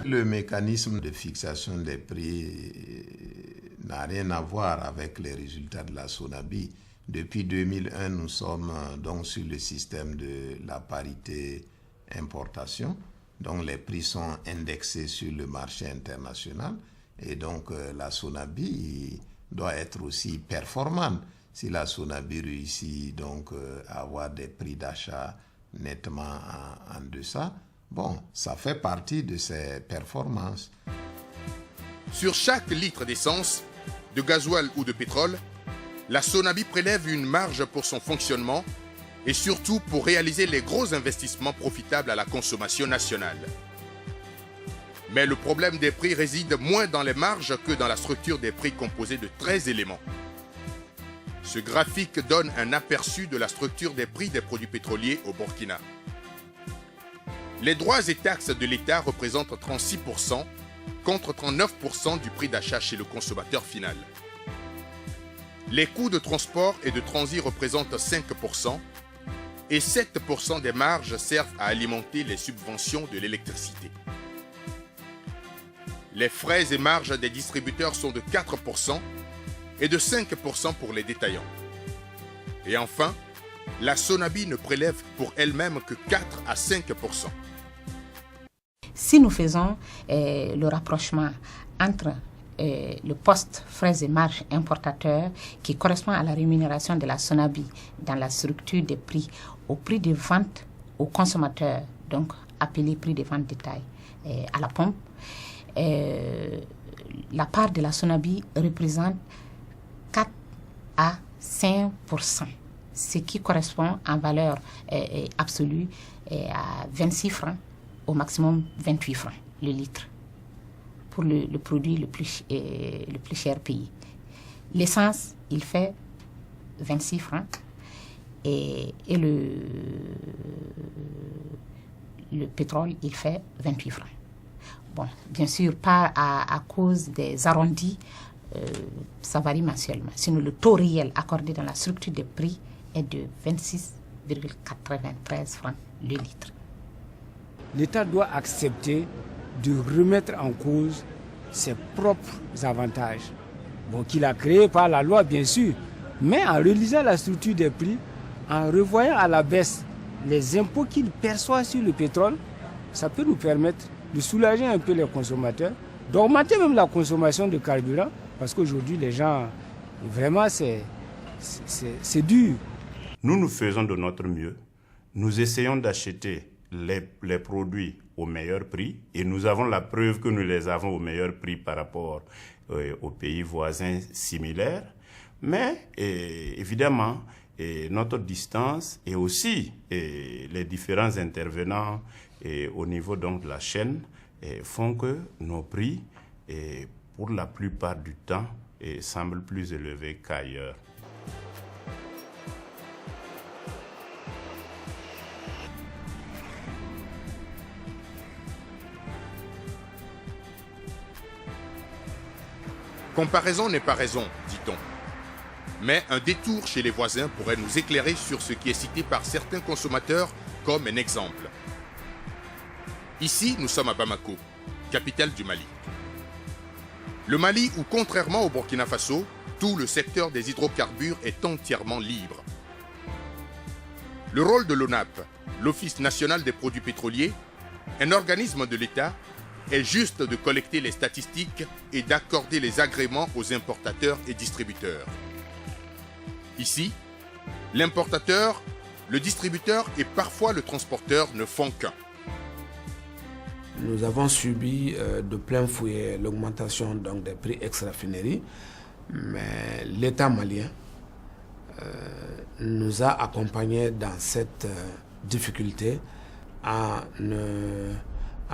Le mécanisme de fixation des prix n'a rien à voir avec les résultats de la SONABI. Depuis 2001, nous sommes donc sur le système de la parité importation. Donc les prix sont indexés sur le marché international et donc la SONABI doit être aussi performante. Si la SONABI réussit donc à avoir des prix d'achat nettement en deçà, bon, ça fait partie de ses performances. Sur chaque litre d'essence, de gasoil ou de pétrole, la SONABI prélève une marge pour son fonctionnement et surtout pour réaliser les gros investissements profitables à la consommation nationale. Mais le problème des prix réside moins dans les marges que dans la structure des prix composée de 13 éléments. Ce graphique donne un aperçu de la structure des prix des produits pétroliers au Burkina. Les droits et taxes de l'État représentent 36% contre 39% du prix d'achat chez le consommateur final. Les coûts de transport et de transit représentent 5% et 7% des marges servent à alimenter les subventions de l'électricité. Les frais et marges des distributeurs sont de 4% et de 5% pour les détaillants. Et enfin, la SONABI ne prélève pour elle-même que 4 à 5%. Si nous faisons le rapprochement entre le poste frais et marges importateurs qui correspond à la rémunération de la SONABI dans la structure des prix au prix de vente aux consommateurs, donc appelé prix de vente détail à la pompe, la part de la SONABI représente 4 à 5%, ce qui correspond en valeur absolue à 26 francs, au maximum 28 francs le litre, pour le produit le plus cher payé. L'essence, il fait 26 francs et le pétrole, il fait 28 francs. Bon, bien sûr, pas à cause des arrondis, ça varie mensuellement. Sinon, le taux réel accordé dans la structure des prix est de 26,93 francs le litre. L'État doit accepter de remettre en cause ses propres avantages, bon, qu'il a créés par la loi bien sûr, mais en relisant la structure des prix, en revoyant à la baisse les impôts qu'il perçoit sur le pétrole, ça peut nous permettre de soulager un peu les consommateurs, d'augmenter même la consommation de carburant, parce qu'aujourd'hui les gens, vraiment c'est dur. Nous faisons de notre mieux, nous essayons d'acheter les produits au meilleur prix et nous avons la preuve que nous les avons au meilleur prix par rapport aux pays voisins similaires. Mais évidemment, notre distance et aussi les différents intervenants au niveau donc de la chaîne font que nos prix, pour la plupart du temps, semblent plus élevés qu'ailleurs. Comparaison n'est pas raison, dit-on. Mais un détour chez les voisins pourrait nous éclairer sur ce qui est cité par certains consommateurs comme un exemple. Ici, nous sommes à Bamako, capitale du Mali. Le Mali où, contrairement au Burkina Faso, tout le secteur des hydrocarbures est entièrement libre. Le rôle de l'ONAP, l'Office national des produits pétroliers, un organisme de l'État, est juste de collecter les statistiques et d'accorder les agréments aux importateurs et distributeurs. Ici, l'importateur, le distributeur et parfois le transporteur ne font qu'un. Nous avons subi de plein fouet l'augmentation donc, des prix extra-raffinerie, mais l'État malien nous a accompagnés dans cette difficulté en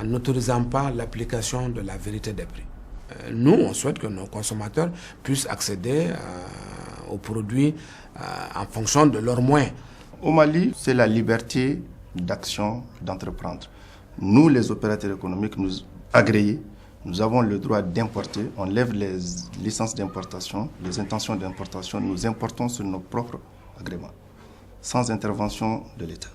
n'autorisant pas l'application de la vérité des prix. Nous, on souhaite que nos consommateurs puissent accéder aux produits en fonction de leurs moyens. Au Mali, c'est la liberté d'action, d'entreprendre. Nous, les opérateurs économiques, nous agréés, nous avons le droit d'importer. On lève les licences d'importation, les intentions d'importation. Nous importons sur nos propres agréments, sans intervention de l'État.